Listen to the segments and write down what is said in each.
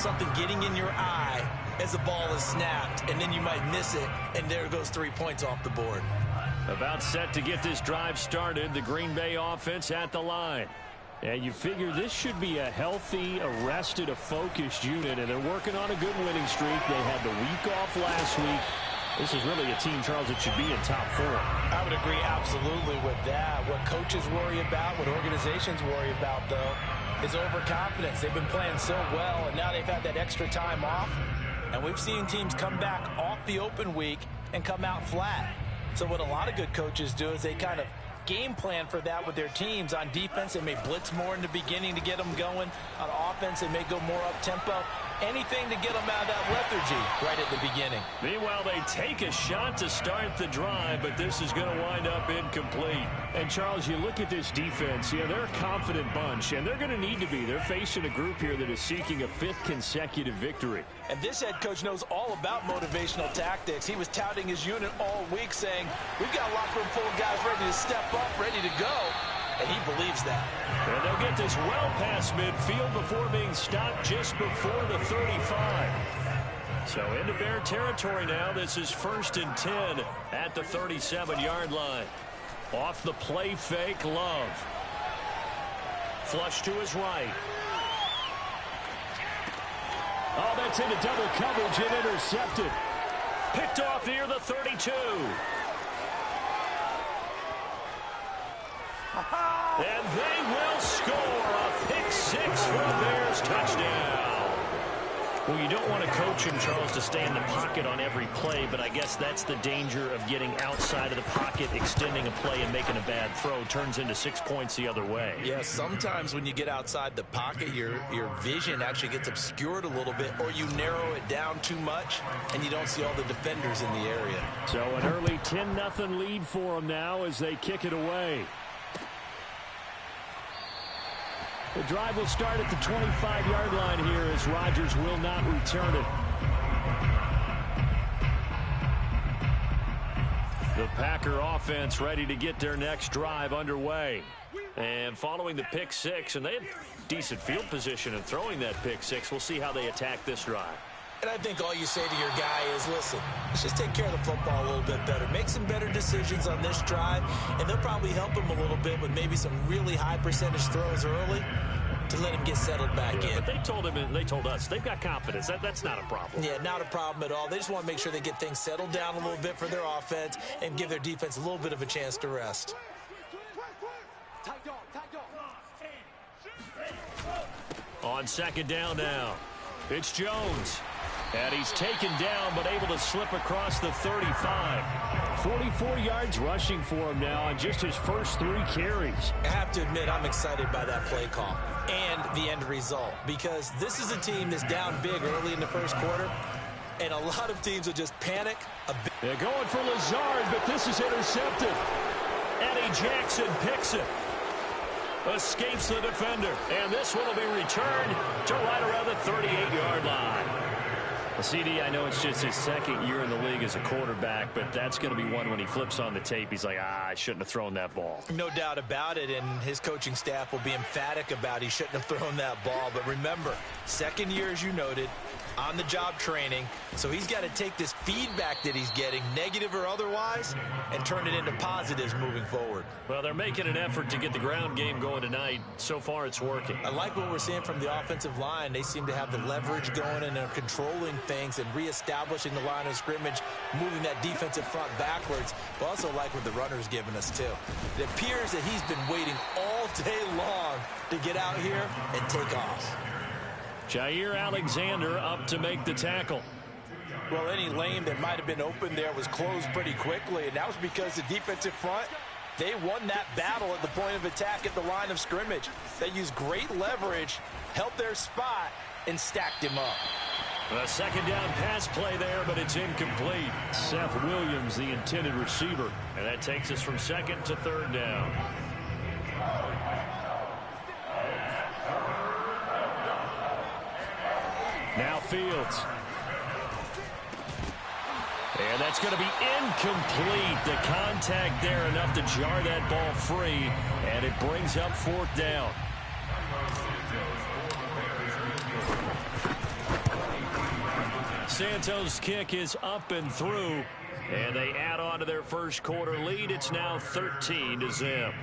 something getting in your eye as the ball is snapped, and then you might miss it, and there goes 3 points off the board. About set to get this drive started, the Green Bay offense at the line. And you figure this should be a healthy, a focused unit, and they're working on a good winning streak. They had the week off last week. This is really a team, Charles, that should be in top 4. I would agree absolutely with that. What coaches worry about, what organizations worry about, though, is overconfidence. They've been playing so well, and now they've had that extra time off. And we've seen teams come back off the open week and come out flat. So what a lot of good coaches do is they kind of game plan for that with their teams. On defense, they may blitz more in the beginning to get them going. On offense, they may go more up-tempo. Anything to get them out of that lethargy right at the beginning. Meanwhile, they take a shot to start the drive, but this is going to wind up incomplete. And, Charles, you look at this defense, yeah, they're a confident bunch, and they're going to need to be. They're facing a group here that is seeking a 5th consecutive victory. And this head coach knows all about motivational tactics. He was touting his unit all week, saying, we've got a locker room full of guys ready to step up, ready to go. And he believes that. And they'll get this well past midfield before being stopped just before the 35. So into Bear territory now. This is 1st and 10 at the 37-yard line. Off the play fake, Love. Flush to his right. Oh, that's into double coverage and intercepted. Picked off near the 32. And they will score a pick 6 for the Bears touchdown. Well, you don't want to coach him, Charles, to stay in the pocket on every play, but I guess that's the danger of getting outside of the pocket, extending a play and making a bad throw. Turns into 6 points the other way. Yeah, sometimes when you get outside the pocket, your vision actually gets obscured a little bit, or you narrow it down too much, and you don't see all the defenders in the area. So an early 10-0 lead for them now as they kick it away. The drive will start at the 25-yard line here as Rodgers will not return it. The Packer offense ready to get their next drive underway. And following the pick 6, and they had decent field position in throwing that pick 6. We'll see how they attack this drive. And I think all you say to your guy is, listen, let's just take care of the football a little bit better. Make some better decisions on this drive, and they'll probably help him a little bit with maybe some really high percentage throws early to let him get settled back in. But they told him and they told us they've got confidence. That's not a problem. Yeah, not a problem at all. They just want to make sure they get things settled down a little bit for their offense and give their defense a little bit of a chance to rest. On 2nd down now, it's Jones. And he's taken down, but able to slip across the 35. 44 yards rushing for him now on just his first 3 carries. I have to admit, I'm excited by that play call and the end result, because this is a team that's down big early in the first quarter, and a lot of teams will just panic a bit. They're going for Lazard, but this is intercepted. Eddie Jackson picks it. Escapes the defender, and this one will be returned to right around the 38-yard line. CD, I know it's just his 2nd year in the league as a quarterback, but that's going to be one when he flips on the tape. He's like, I shouldn't have thrown that ball. No doubt about it, and his coaching staff will be emphatic about he shouldn't have thrown that ball. But remember, 2nd year, as you noted, on-the-job training. So he's got to take this feedback that he's getting, negative or otherwise, and turn it into positives moving forward. Well, they're making an effort to get the ground game going tonight. So far, it's working. I like what we're seeing from the offensive line. They seem to have the leverage going, and they're controlling things and reestablishing the line of scrimmage, moving that defensive front backwards. But also like what the runner's giving us, too. It appears that he's been waiting all day long to get out here and take off. Jair Alexander up to make the tackle. Well, any lane that might have been open there was closed pretty quickly, and that was because the defensive front, they won that battle at the point of attack at the line of scrimmage. They used great leverage, held their spot, and stacked him up. A 2nd down pass play there, but it's incomplete. Seth Williams, the intended receiver, and that takes us from 2nd to 3rd down. Now Fields. And that's going to be incomplete. The contact there enough to jar that ball free, and it brings up 4th down. Santos' kick is up and through, and they add on to their first quarter lead. It's now 13-0.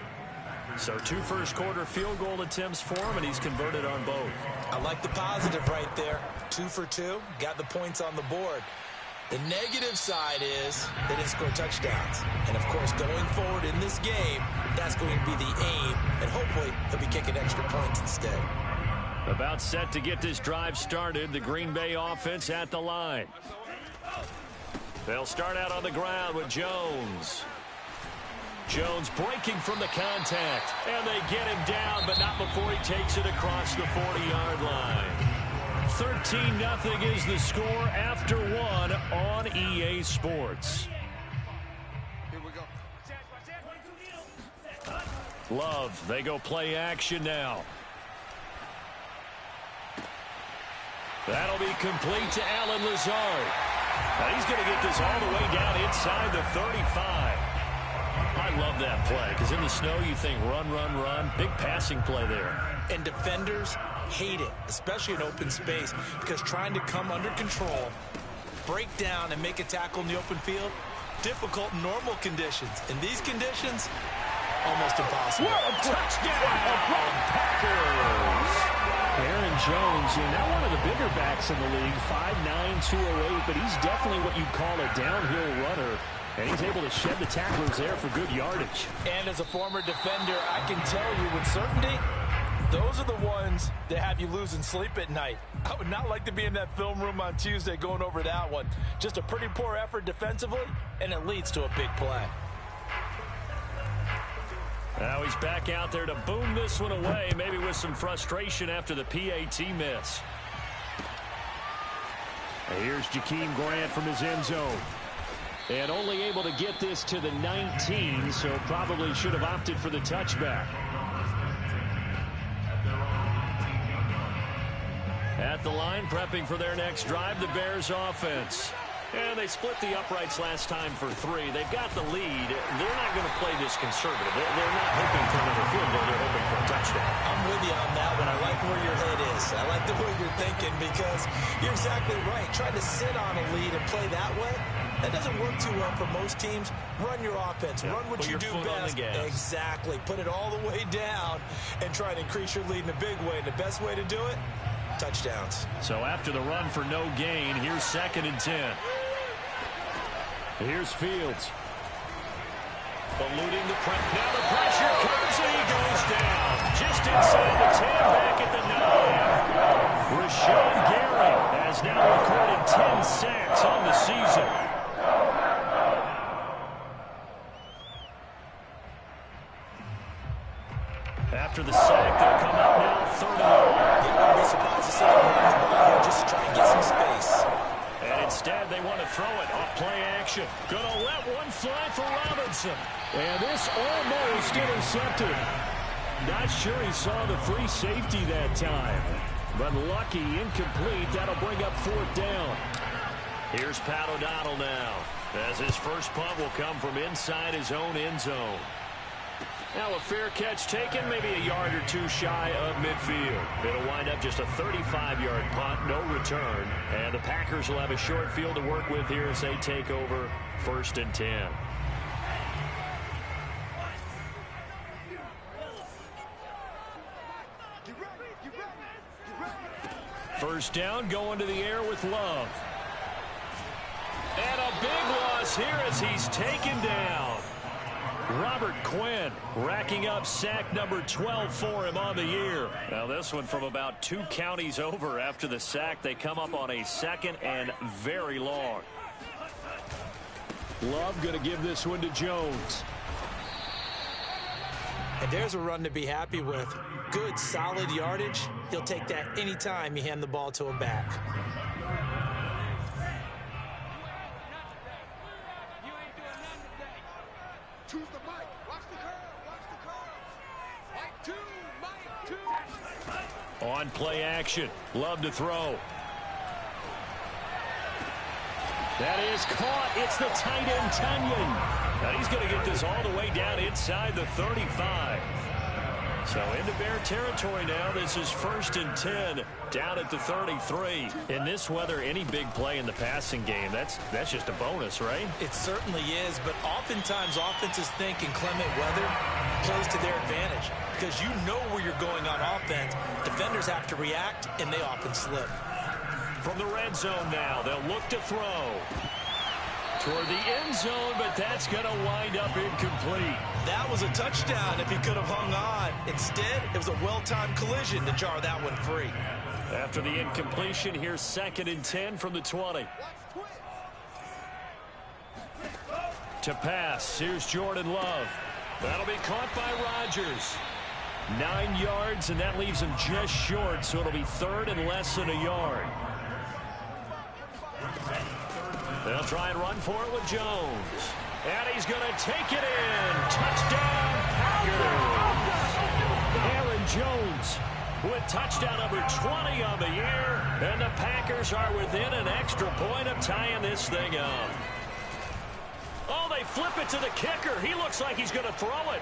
So 2 first-quarter field goal attempts for him, and he's converted on both. I like the positive right there. 2 for 2, got the points on the board. The negative side is they didn't score touchdowns. And, of course, going forward in this game, that's going to be the aim, and hopefully he'll be kicking extra points instead. About set to get this drive started, the Green Bay offense at the line. They'll start out on the ground with Jones. Jones breaking from the contact, and they get him down, but not before he takes it across the 40-yard line. 13-0 is the score after 1 on EA Sports. Here we go. Love, they go play action now. That'll be complete to Allen Lazard. Now he's going to get this all the way down inside the 35. I love that play because in the snow you think run, run, run. Big passing play there. And defenders hate it, especially in open space, because trying to come under control, break down, and make a tackle in the open field, difficult in normal conditions. In these conditions, almost impossible. Touchdown, Packers! Aaron Jones, now one of the bigger backs in the league, 5'9", 208, but he's definitely what you call a downhill runner. And he's able to shed the tacklers there for good yardage. And as a former defender, I can tell you with certainty, those are the ones that have you losing sleep at night. I would not like to be in that film room on Tuesday going over that one. Just a pretty poor effort defensively, and it leads to a big play. Now he's back out there to boom this one away, maybe with some frustration after the PAT miss. Here's Jakeem Grant from his end zone. And only able to get this to the 19, so probably should have opted for the touchback. At the line, prepping for their next drive, the Bears offense. And they split the uprights last time for 3. They've got the lead. They're not going to play this conservative. They're not hoping for another field goal. They're hoping for a touchdown. I'm with you on that one. I like where your head is. I like the way you're thinking because you're exactly right. Trying to sit on a lead and play that way, that doesn't work too well for most teams. Run your offense. Run what you do best. Exactly. Put it all the way down and try to increase your lead in a big way. And the best way to do it, touchdowns. So after the run for no gain, here's 2nd and 10. Here's Fields. Eluding the pressure. Now the pressure comes and he goes down. Just inside the 10, back at the 9. Rashawn Gary has now recorded 10 sacks on the season. After the sack, they'll come up now 30. They wouldn't be surprised to see them run the ball here just to try and get some space. And instead, they want to throw it off play action. Going to let one fly for Robinson. And this almost intercepted. Not sure he saw the free safety that time. But lucky, incomplete. That'll bring up 4th down. Here's Pat O'Donnell now, as his first punt will come from inside his own end zone. Now a fair catch taken, maybe a yard or 2 shy of midfield. It'll wind up just a 35-yard punt, no return. And the Packers will have a short field to work with here as they take over 1st and 10. First down, going to the air with Love. And a big loss here as he's taken down. Robert Quinn racking up sack number 12 for him on the year. Now this one from about 2 counties over after the sack. They come up on a 2nd and very long. Love going to give this one to Jones. And there's a run to be happy with. Good, solid yardage. He'll take that anytime you hand the ball to a back. On play action. Love to throw. That is caught. It's the tight end, Tunyon. And he's going to get this all the way down inside the 35. So into Bear territory now. This is 1st and 10 down at the 33. In this weather, any big play in the passing game, that's just a bonus, right? It certainly is, but oftentimes offenses think inclement weather plays to their advantage because you know where you're going on offense. Defenders have to react, and they often slip. From the red zone now, they'll look to throw toward the end zone, but that's going to wind up incomplete. That was a touchdown if he could have hung on. Instead, it was a well-timed collision to jar that one free. After the incompletion, here's 2nd and 10 from the 20. To pass, here's Jordan Love. That'll be caught by Rodgers. 9 yards, and that leaves him just short, so it'll be 3rd and less than a yard. They'll try and run for it with Jones. And he's going to take it in. Touchdown, Packers. Aaron Jones with touchdown number 20 on the year. And the Packers are within an extra point of tying this thing up. Oh, they flip it to the kicker. He looks like he's going to throw it.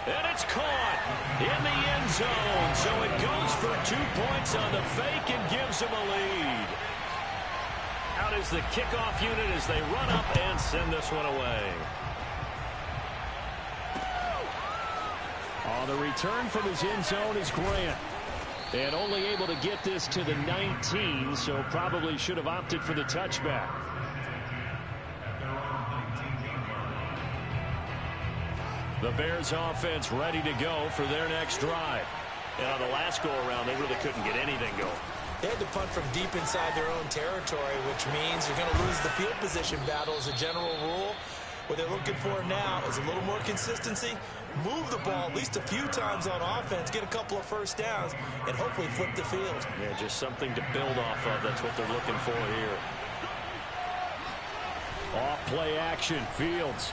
And it's caught in the end zone. So it goes for 2 points on the fake and gives him a lead. Out is the kickoff unit as they run up and send this one away. On the return from his end zone is Grant. And only able to get this to the 19, so probably should have opted for the touchback. The Bears offense ready to go for their next drive. And on the last go-around, they really couldn't get anything going. They had to punt from deep inside their own territory, which means you're going to lose the field position battle as a general rule. What they're looking for now is a little more consistency, move the ball at least a few times on offense, get a couple of first downs, and hopefully flip the field. Yeah, just something to build off of. That's what they're looking for here. Off play action, Fields.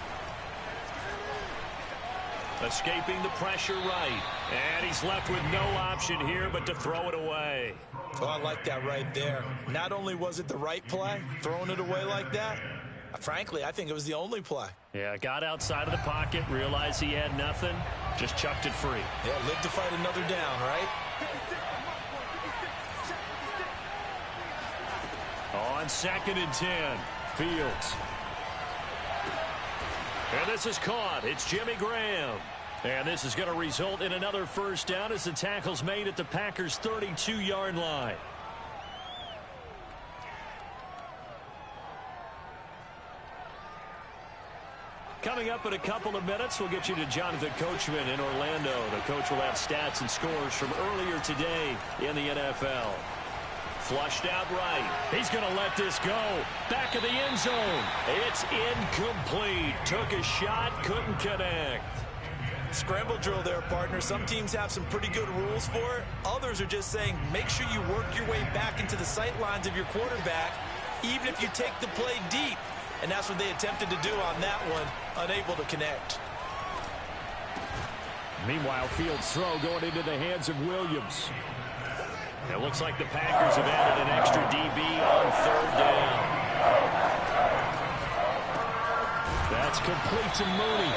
Escaping the pressure right. And he's left with no option here but to throw it away. Oh, I like that right there. Not only was it the right play, throwing it away like that, frankly, I think it was the only play. Yeah, got outside of the pocket, realized he had nothing, just chucked it free. Yeah, live to fight another down, right? On 2nd and 10, Fields. And this is caught. It's Jimmy Graham. And this is going to result in another first down as the tackle's made at the Packers' 32-yard line. Coming up in a couple of minutes, we'll get you to Jonathan Coachman in Orlando. The coach will have stats and scores from earlier today in the NFL. Flushed out right. He's going to let this go. Back of the end zone. It's incomplete. Took a shot, couldn't connect. Scramble drill there, partner. Some teams have some pretty good rules for it. Others are just saying, make sure you work your way back into the sight lines of your quarterback, even if you take the play deep. And that's what they attempted to do on that one, unable to connect. Meanwhile, Fields' throw going into the hands of Williams. It looks like the Packers have added an extra DB on 3rd down. That's complete to Mooney.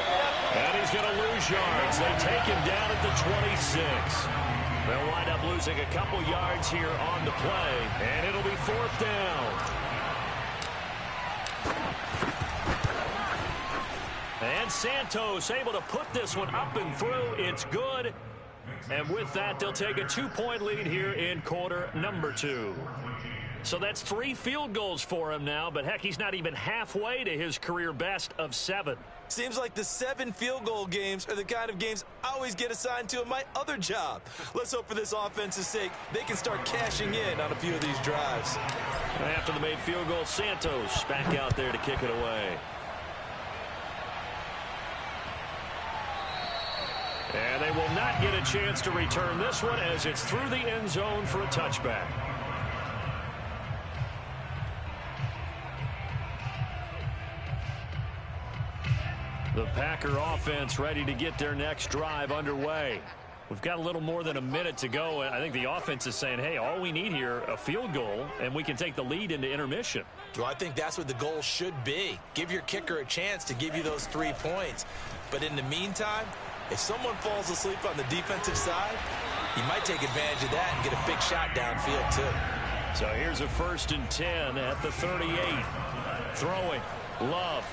And he's going to lose yards. They take him down at the 26. They'll wind up losing a couple yards here on the play, and it'll be 4th down. And Santos able to put this one up and through. It's good. And with that, they'll take a 2-point lead here in quarter number 2. So that's 3 field goals for him now, but heck, he's not even halfway to his career best of 7. Seems like the 7 field goal games are the kind of games I always get assigned to in my other job. Let's hope for this offense's sake they can start cashing in on a few of these drives. After the made field goal, Santos back out there to kick it away. And they will not get a chance to return this one as it's through the end zone for a touchback. The Packer offense ready to get their next drive underway. We've got a little more than a minute to go, and I think the offense is saying, hey, all we need here, a field goal, and we can take the lead into intermission. Well, I think that's what the goal should be. Give your kicker a chance to give you those 3 points. But in the meantime, If someone falls asleep on the defensive side, he might take advantage of that and get a big shot downfield, too. So here's a 1st and 10 at the 38. Throwing. Love.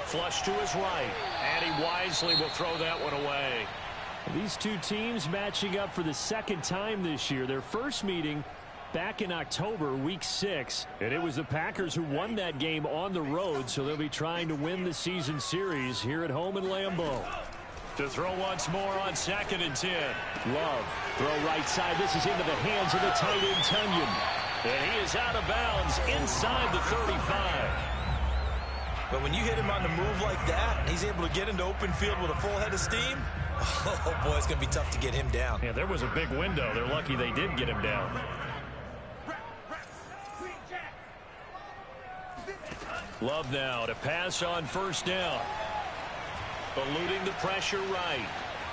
Flush to his right. And he wisely will throw that one away. These two teams matching up for the 2nd time this year. Their first meeting back in October, week 6. And it was the Packers who won that game on the road, so they'll be trying to win the season series here at home in Lambeau. To throw once more on 2nd and 10. Love. Throw right side. This is into the hands of the tight end, Tunyon. And he is out of bounds inside the 35. But when you hit him on the move like that, he's able to get into open field with a full head of steam. Oh, boy, it's going to be tough to get him down. Yeah, there was a big window. They're lucky they did get him down. Love now to pass on 1st down. Eluding the pressure right.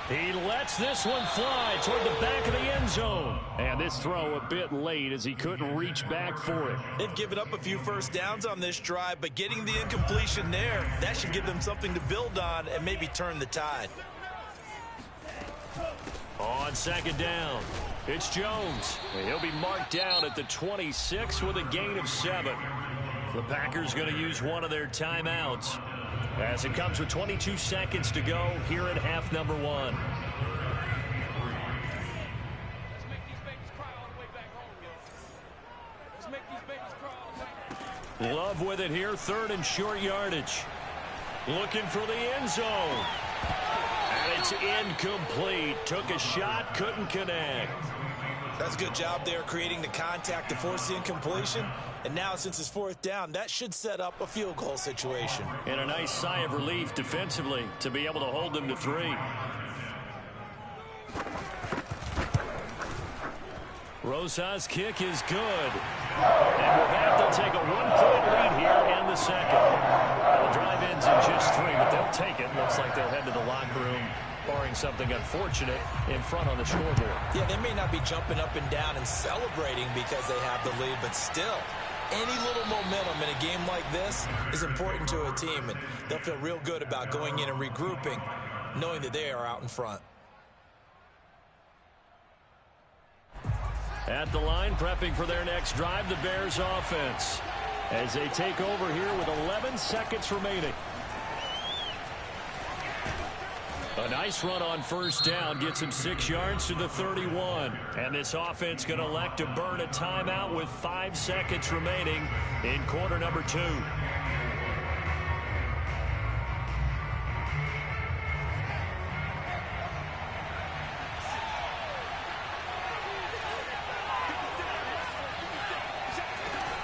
He lets this one fly toward the back of the end zone. And this throw a bit late as he couldn't reach back for it. They've given up a few 1st downs on this drive, but getting the incompletion there, that should give them something to build on and maybe turn the tide. On 2nd down, it's Jones. He'll be marked down at the 26 with a gain of 7. The Packers going to use one of their timeouts as it comes with 22 seconds to go here in half number 1. Love with it here, 3rd and short yardage. Looking for the end zone. And it's incomplete. Took a shot, couldn't connect. That's a good job there creating the contact to force the incompletion. And now since it's 4th down, that should set up a field goal situation. And a nice sigh of relief defensively to be able to hold them to 3. Rosas' kick is good. And with that, they'll take a 1-point lead here in the 2nd. The drive ends in just 3, but they'll take it. Looks like they'll head to the locker room, barring something unfortunate, in front on the scoreboard. Yeah, they may not be jumping up and down and celebrating because they have the lead, but still, any little momentum in a game like this is important to a team, and they'll feel real good about going in and regrouping, knowing that they are out in front. At the line, prepping for their next drive, the Bears offense, as they take over here with 11 seconds remaining. A nice run on 1st down gets him 6 yards to the 31. And this offense going to elect to burn a timeout with 5 seconds remaining in quarter number 2.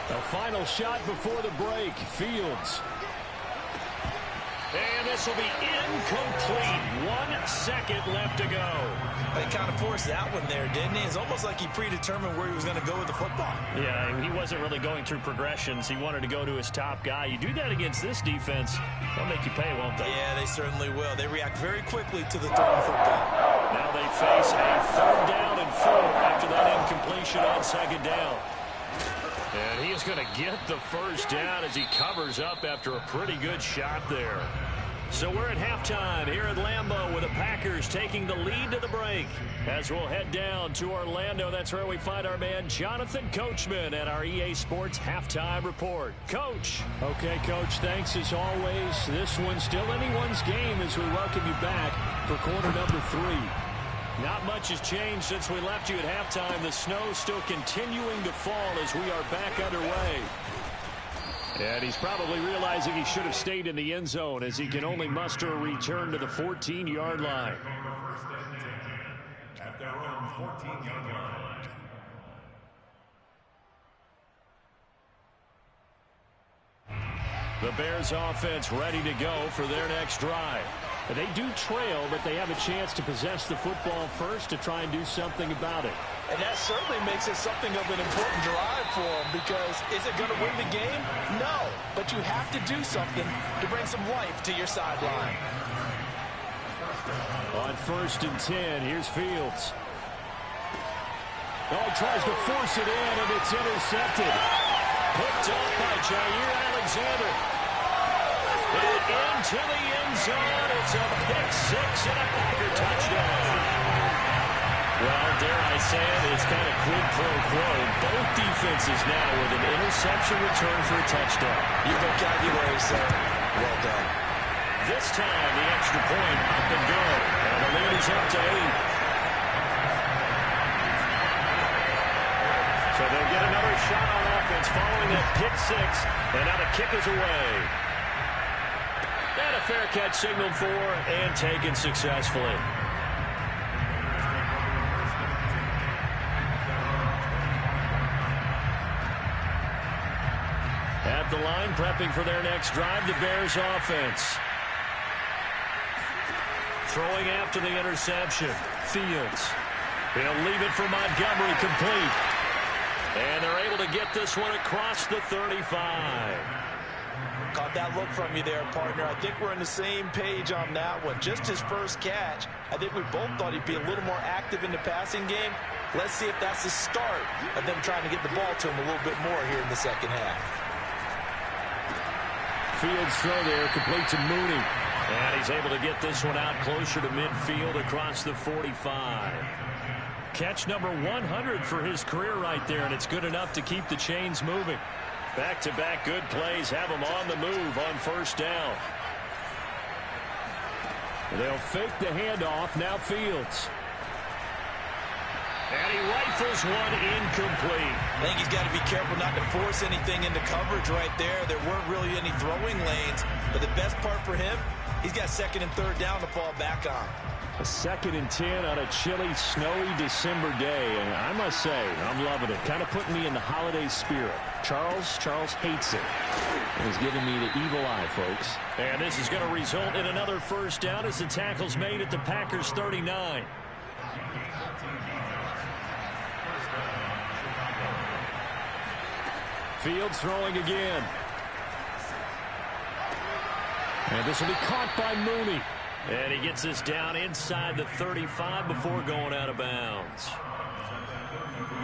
A final shot before the break. Fields. And this will be incomplete. 1 second left to go. They kind of forced that one there, didn't he? It's almost like he predetermined where he was going to go with the football. Yeah, he wasn't really going through progressions. He wanted to go to his top guy. You do that against this defense, they'll make you pay, won't they? Yeah, they certainly will. They react very quickly to the thrown football. Now they face a 3rd down and 4 after that incompletion on 2nd down. And he is going to get the 1st down as he covers up after a pretty good shot there. So we're at halftime here at Lambeau with the Packers taking the lead to the break. As we'll head down to Orlando, that's where we find our man Jonathan Coachman at our EA Sports Halftime Report. Coach. Okay, Coach, thanks as always. This one's still anyone's game as we welcome you back for quarter number 3. Not much has changed since we left you at halftime. The snow still continuing to fall as we are back underway. And he's probably realizing he should have stayed in the end zone as he can only muster a return to the 14-yard line. At their own 14-yard line. The Bears offense ready to go for their next drive. They do trail, but they have a chance to possess the football first to try and do something about it. And that certainly makes it something of an important drive for them, because is it going to win the game? No, but you have to do something to bring some life to your sideline. On 1st and 10, here's Fields. Oh, he tries to force it in, and it's intercepted. Picked up by Jair Alexander. And into the end zone. It's a pick six and a Packer touchdown. Well, dare I say it, it's kind of quid pro quo. Both defenses now with an interception return for a touchdown. Your vocabulary, sir. Well done. This time, the extra point up and good. And the lead is up to 8. So they'll get another shot on offense following that pick six. And now the kick is away. And a fair catch signaled for and taken successfully. At the line, prepping for their next drive, the Bears offense. Throwing after the interception. Fields. He'll leave it for Montgomery, complete. And they're able to get this one across the 35. Caught that look from you there, partner. I think we're on the same page on that one. Just his first catch. I think we both thought he'd be a little more active in the passing game. Let's see if that's the start of them trying to get the ball to him a little bit more here in the second half. Fields throw there, complete to Mooney. And he's able to get this one out closer to midfield across the 45. Catch number 100 for his career right there, and it's good enough to keep the chains moving. Back-to-back good plays have him on the move on first down. They'll fake the handoff, now Fields. And he rifles one incomplete. I think he's got to be careful not to force anything into coverage right there. There weren't really any throwing lanes, but the best part for him, he's got second and third down to fall back on. A 2nd and 10 on a chilly, snowy December day, and I must say, I'm loving it. Kind of putting me in the holiday spirit. Charles hates it. He's giving me the evil eye, folks. And this is going to result in another first down as the tackle's made at the Packers' 39. Fields throwing again. And this will be caught by Mooney. And he gets this down inside the 35 before going out of bounds.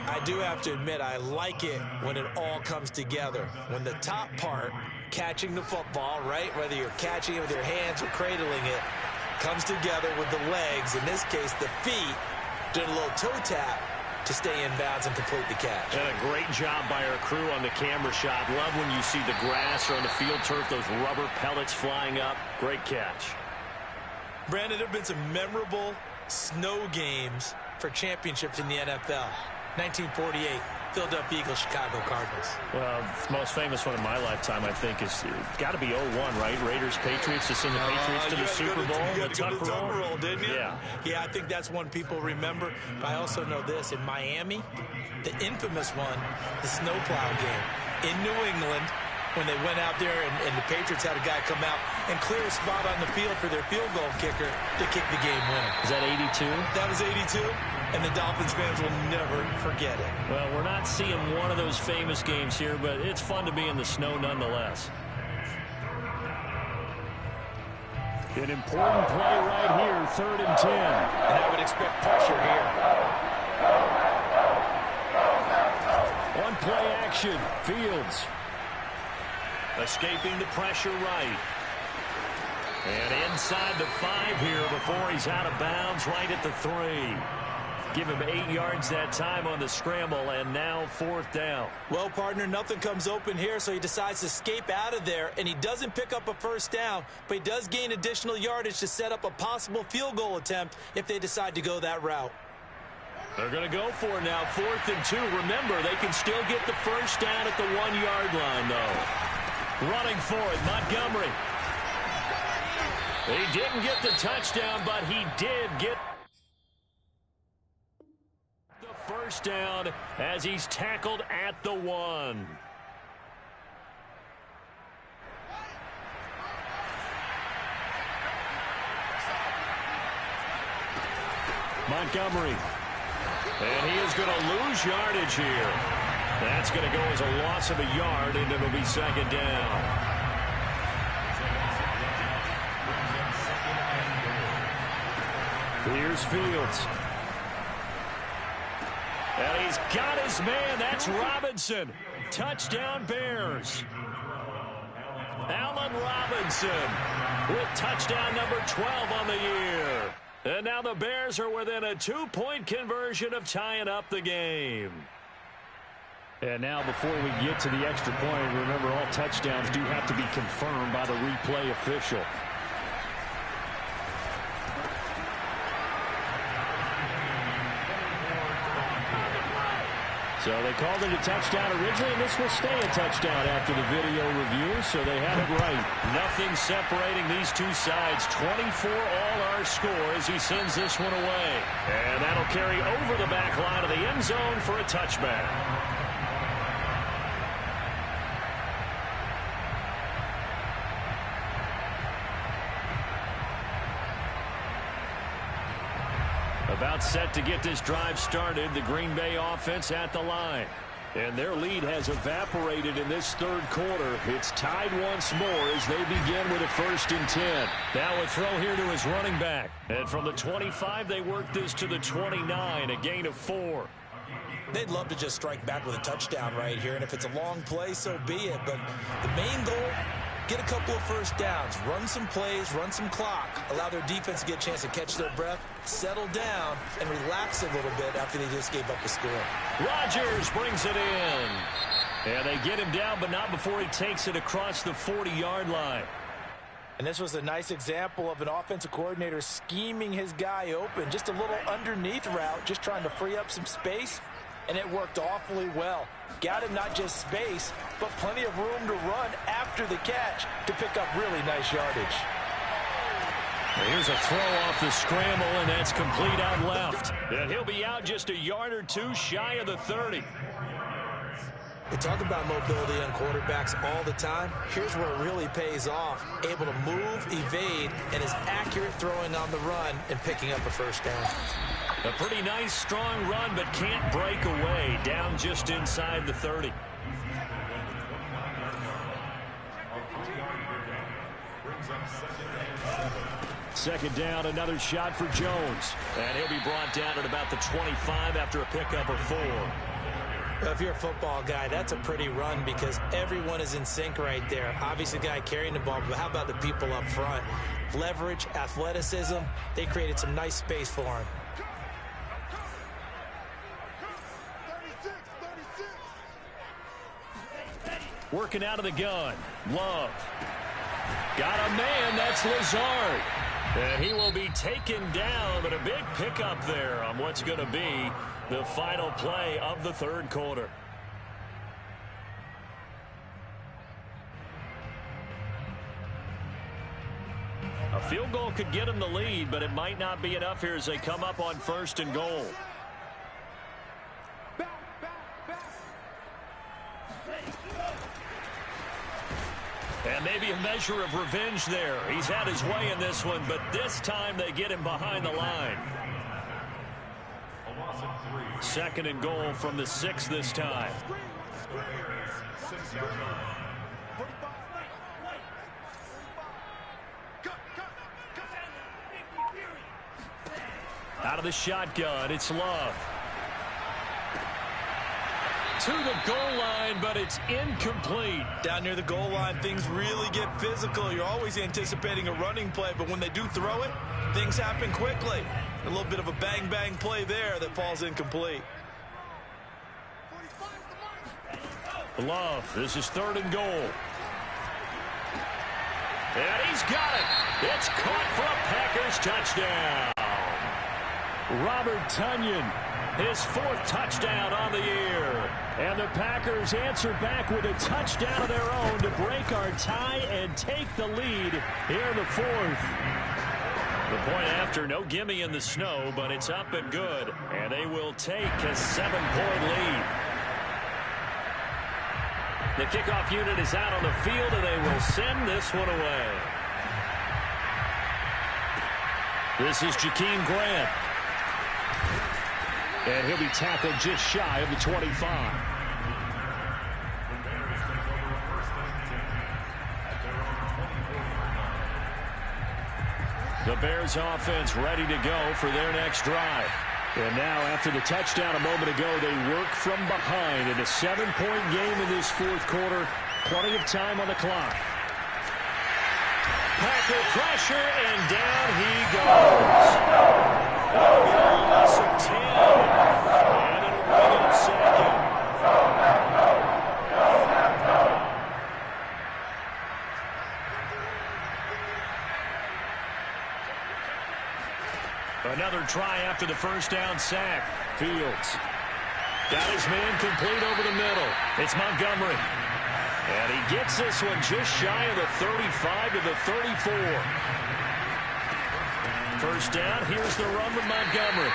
I do have to admit, I like it when it all comes together. When the top part, catching the football, right, whether you're catching it with your hands or cradling it, comes together with the legs, in this case the feet, doing a little toe tap to stay in bounds and complete the catch. And a great job by our crew on the camera shot. Love when you see the grass or on the field turf, those rubber pellets flying up. Great catch. Brandon, there have been some memorable snow games for championships in the NFL. 1948, Philadelphia Eagles, Chicago Cardinals. Well, the most famous one in my lifetime, I think, is got to be 01, right? Raiders, Patriots, to send the Patriots to the Super Bowl. You got to go to the Tucker Roll, didn't you? Yeah. Yeah, I think that's one people remember. But I also know this. In Miami, the infamous one, the snowplow game. In New England, when they went out there and the Patriots had a guy come out and clear a spot on the field for their field goal kicker to kick the game winner. Is that 82? That was 82. And the Dolphins fans will never forget it. Well, we're not seeing one of those famous games here, but it's fun to be in the snow nonetheless. An important play right here, 3rd and 10. And I would expect pressure here. One play action, Fields. Escaping the pressure right. And inside the 5 here before he's out of bounds right at the 3. Give him 8 yards that time on the scramble, and now 4th down. Well, partner, nothing comes open here, so he decides to escape out of there, and he doesn't pick up a first down, but he does gain additional yardage to set up a possible field goal attempt if they decide to go that route. They're going to go for it now, 4th and 2. Remember, they can still get the first down at the 1-yard line, though. Running for it, Montgomery. He didn't get the touchdown, but he did get the first down as he's tackled at the 1. Montgomery. And he is going to lose yardage here. That's going to go as a loss of a yard, and it'll be 2nd down. Here's Fields. And he's got his man. That's Robinson. Touchdown, Bears. Allen Robinson with touchdown number 12 on the year. And now the Bears are within a 2-point conversion of tying up the game. And now before we get to the extra point, remember all touchdowns do have to be confirmed by the replay official. So they called it a touchdown originally, and this will stay a touchdown after the video review, so they have it right. Nothing separating these two sides. 24 all our score as he sends this one away. And that'll carry over the back line of the end zone for a touchback. About set to get this drive started, the Green Bay offense at the line. And their lead has evaporated in this third quarter. It's tied once more as they begin with a 1st and 10. Now a throw here to his running back. And from the 25, they work this to the 29, a gain of 4. They'd love to just strike back with a touchdown right here, and if it's a long play, so be it. But the main goal, get a couple of first downs, run some plays, run some clock, allow their defense to get a chance to catch their breath, settle down, and relax a little bit after they just gave up the score. Rodgers brings it in. And they get him down, but not before he takes it across the 40-yard line. And this was a nice example of an offensive coordinator scheming his guy open. Just a little underneath route, just trying to free up some space, and it worked awfully well. Got him not just space, but plenty of room to run after the catch to pick up really nice yardage. Here's a throw off the scramble, and that's complete out left. And he'll be out just a yard or two shy of the 30. We talk about mobility on quarterbacks all the time. Here's where it really pays off. Able to move, evade, and is accurate throwing on the run and picking up a first down. A pretty nice, strong run, but can't break away. Down just inside the 30. Second down, another shot for Jones. And he'll be brought down at about the 25 after a pickup of 4. Well, if you're a football guy, that's a pretty run because everyone is in sync right there. Obviously, the guy carrying the ball, but how about the people up front? Leverage, athleticism, they created some nice space for him. Working out of the gun. Love. Got a man. That's Lazard. And he will be taken down, but a big pickup there on what's going to be the final play of the third quarter. A field goal could get him the lead, but it might not be enough here as they come up on 1st and goal. And maybe a measure of revenge there. He's had his way in this one, but this time they get him behind the line. 2nd and goal from the 6 this time. Out of the shotgun, it's Love. To the goal line, but it's incomplete. Down near the goal line, things really get physical. You're always anticipating a running play, but when they do throw it, things happen quickly. A little bit of a bang-bang play there that falls incomplete. Love, this is 3rd and goal. And he's got it. It's caught for a Packers touchdown. Robert Tonyan, his 4th touchdown on the year. And the Packers answer back with a touchdown of their own to break our tie and take the lead here in the 4th. The point after, no gimme in the snow, but it's up and good. And they will take a 7-point lead. The kickoff unit is out on the field, and they will send this one away. This is Jakeem Grant. And he'll be tackled just shy of the 25. The Bears offense ready to go for their next drive. And now after the touchdown a moment ago, they work from behind in a 7-point game in this 4th quarter. Plenty of time on the clock. Packer pressure, and down he goes. That'll be a loss of 10. And it'll bring up second. Another try after the first down sack. Fields got his man complete over the middle. It's Montgomery. And he gets this one just shy of the 35 to the 34. First down, here's the run with Montgomery.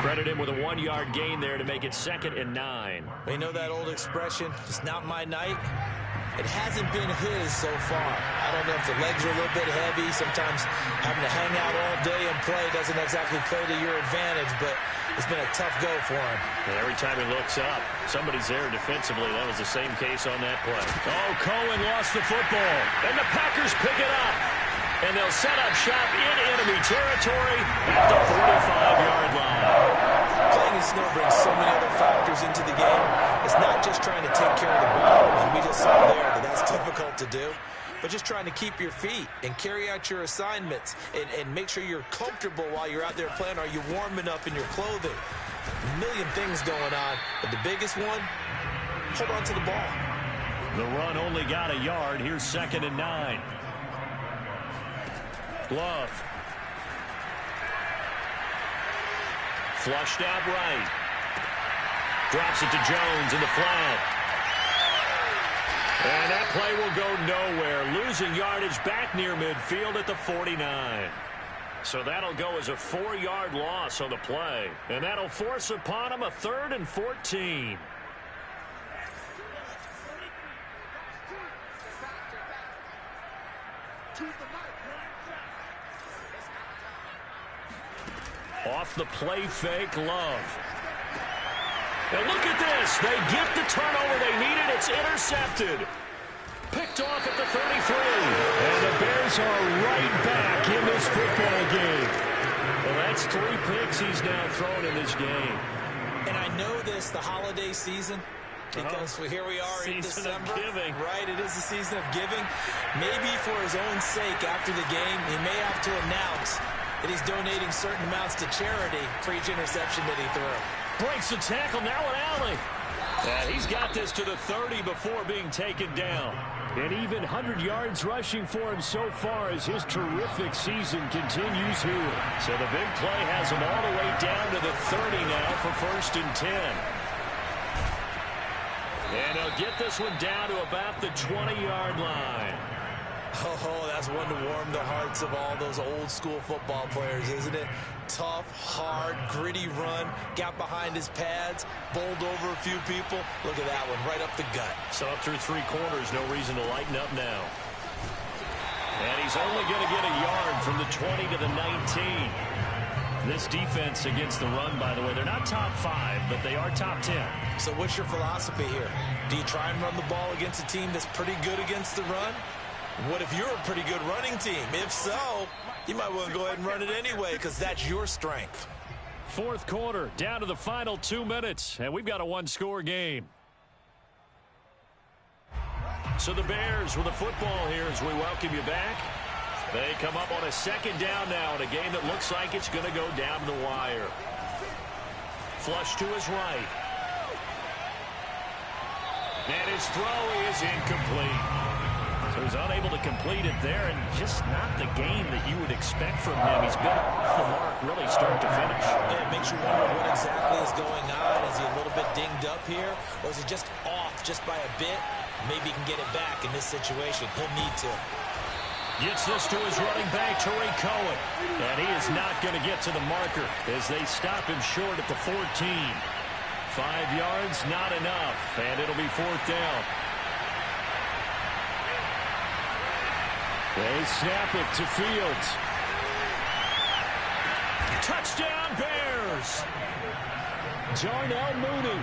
Credit him with a 1-yard gain there to make it 2nd and 9. You know that old expression, it's not my night? It hasn't been his so far. I don't know if the legs are a little bit heavy. Sometimes having to hang out all day and play doesn't exactly play to your advantage, but it's been a tough go for him. And every time he looks up, somebody's there defensively. That was the same case on that play. Oh, Cohen lost the football. And the Packers pick it up. And they'll set up shop in enemy territory at the 45-yard line. Playing in snow brings so many other factors into the game. It's not just trying to take care of the ball, and we just saw there that that's difficult to do, but just trying to keep your feet and carry out your assignments and make sure you're comfortable while you're out there playing. Are you warming up in your clothing? A million things going on, but the biggest one, hold on to the ball. The run only got a yard. Here's 2nd and 9. Love. Flushed out right. Drops it to Jones in the flat. And that play will go nowhere. Losing yardage back near midfield at the 49. So that'll go as a 4-yard loss on the play. And that'll force upon him a 3rd and 14. Off the play fake, Love. And look at this. They get the turnover they needed. It's intercepted. Picked off at the 33. And the Bears are right back in this football game. Well, that's 3 picks he's now thrown in this game. And I know this, the holiday season, because here we are in December. Season of giving. Right, it is the season of giving. Maybe for his own sake after the game, he may have to announce that he's donating certain amounts to charity for each interception that he threw. Breaks the tackle now at Allen. And he's got this to the 30 before being taken down. And even 100 yards rushing for him so far as his terrific season continues here. So the big play has him all the way down to the 30 now for 1st and 10. And he'll get this one down to about the 20-yard line. Oh, that's one to warm the hearts of all those old-school football players, isn't it? Tough, hard, gritty run, got behind his pads, bowled over a few people. Look at that one, right up the gut. So up through 3 quarters, no reason to lighten up now. And he's only going to get a yard from the 20 to the 19. This defense against the run, by the way, they're not top 5, but they are top 10. So what's your philosophy here? Do you try and run the ball against a team that's pretty good against the run? What if you're a pretty good running team? If so, you might want to go ahead and run it anyway because that's your strength. 4th quarter, down to the final 2 minutes, and we've got a 1-score game. So the Bears with the football here as we welcome you back. They come up on a 2nd down now in a game that looks like it's going to go down the wire. Flush to his right. And his throw is incomplete. So he's unable to complete it there, and just not the game that you would expect from him. He's been off the mark really start to finish. Yeah, it makes you wonder what exactly is going on. Is he a little bit dinged up here, or is he just off just by a bit? Maybe he can get it back in this situation. He'll need to. Gets this to his running back, Tariq Cohen. And he is not going to get to the marker as they stop him short at the 14. 5 yards, not enough, and it'll be 4th down. They snap it to Fields. Touchdown, Bears! Darnell Mooney.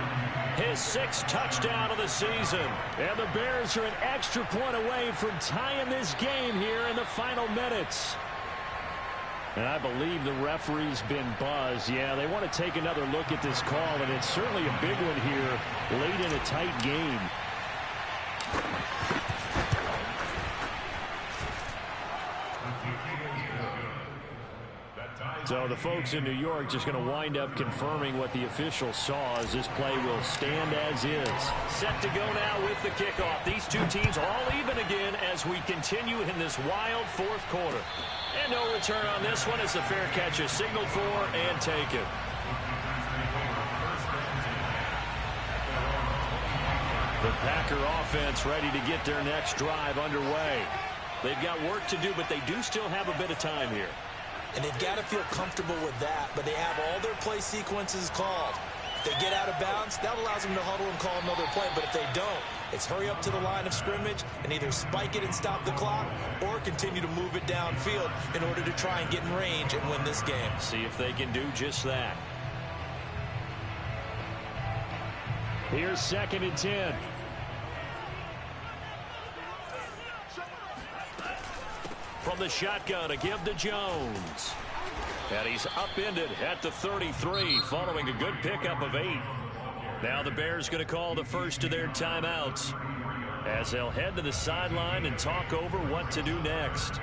His 6th touchdown of the season. And the Bears are an extra point away from tying this game here in the final minutes. And I believe the referee's been buzzed. Yeah, they want to take another look at this call, and it's certainly a big one here late in a tight game. So the folks in New York just going to wind up confirming what the official saw as this play will stand as is. Set to go now with the kickoff. These two teams all even again as we continue in this wild fourth quarter. And no return on this one as the fair catch is signaled for and taken. The Packer offense ready to get their next drive underway. They've got work to do, but they do still have a bit of time here. And they've got to feel comfortable with that, but they have all their play sequences called. If they get out of bounds, that allows them to huddle and call another play, but if they don't, it's hurry up to the line of scrimmage and either spike it and stop the clock or continue to move it downfield in order to try and get in range and win this game. See if they can do just that. Here's 2nd and 10. From the shotgun, a give to Jones. And he's upended at the 33 following a good pickup of 8. Now the Bears going to call the first of their timeouts as they'll head to the sideline and talk over what to do next.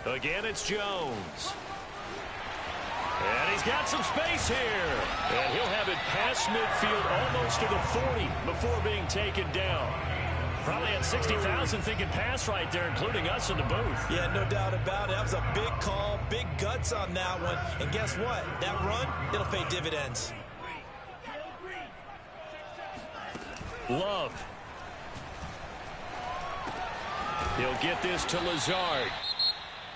Again, it's Jones. And he's got some space here. And he'll have it past midfield almost to the 40 before being taken down. Probably had 60,000 thinking pass right there, including us in the booth. Yeah, no doubt about it. That was a big call, big guts on that one. And guess what? That run, it'll pay dividends. Love. He'll get this to Lazard.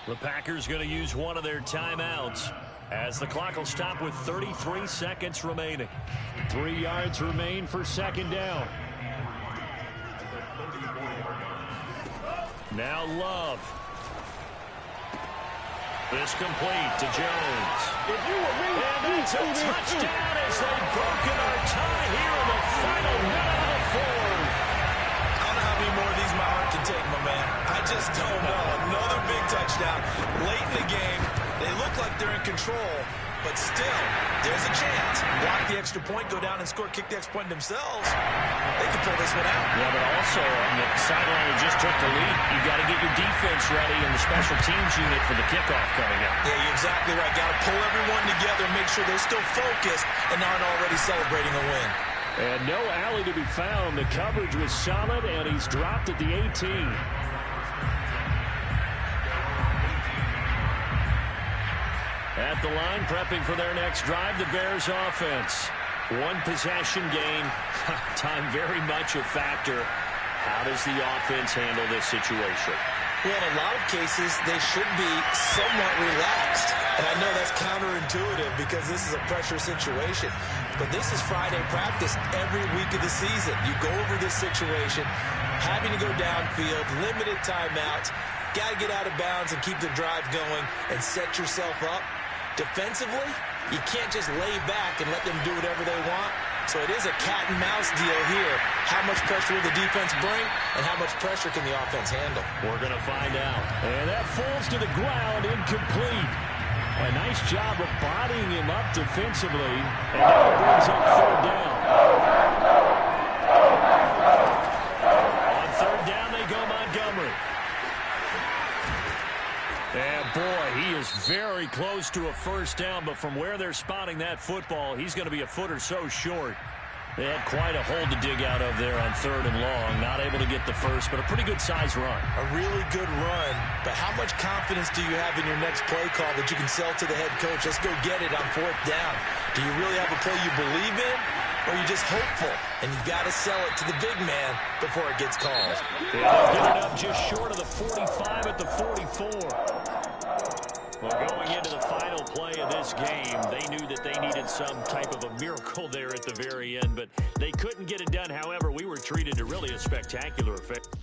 The Packers going to use one of their timeouts as the clock will stop with 33 seconds remaining. 3 yards remain for 2nd down. Now Love. This complete to Jones. And that's a touchdown as they've broken our tie here in the final minute of the fourth. I don't know how many more of these my heart can take, my man. I just don't know. Another big touchdown late in the game. They look like they're in control, but still, there's a chance. Block the extra point, go down and score, kick the extra point themselves. They can pull this one out. Yeah, but also on the sideline who just took the lead, you got to get your defense ready and the special teams unit for the kickoff coming up. Yeah, you're exactly right. Got to pull everyone together, make sure they're still focused and aren't already celebrating a win. And no alley to be found. The coverage was solid, and he's dropped at the 18. At the line, prepping for their next drive, the Bears offense. One possession game. Time very much a factor. How does the offense handle this situation? Well, in a lot of cases, they should be somewhat relaxed. And I know that's counterintuitive because this is a pressure situation. But this is Friday practice every week of the season. You go over this situation, having to go downfield, limited timeouts, got to get out of bounds and keep the drive going and set yourself up. Defensively, you can't just lay back and let them do whatever they want. So it is a cat-and-mouse deal here. How much pressure will the defense bring, and how much pressure can the offense handle? We're going to find out. And that falls to the ground, incomplete. A nice job of bodying him up defensively, and now it brings up 3rd down. On 3rd down, they go Montgomery. And boy, he is very close to a 1st down, but from where they're spotting that football, he's going to be a foot or so short. They had quite a hole to dig out of there on 3rd and long. Not able to get the first, but a pretty good size run. A really good run, but how much confidence do you have in your next play call that you can sell to the head coach? Let's go get it on 4th down. Do you really have a play you believe in, or are you just hopeful? And you've got to sell it to the big man before it gets called. Yeah, they'll get it up just short of the 45 at the 44. Well, going into the final play of this game, they knew that they needed some type of a miracle there at the very end, but they couldn't get it done. However, we were treated to really a spectacular effect.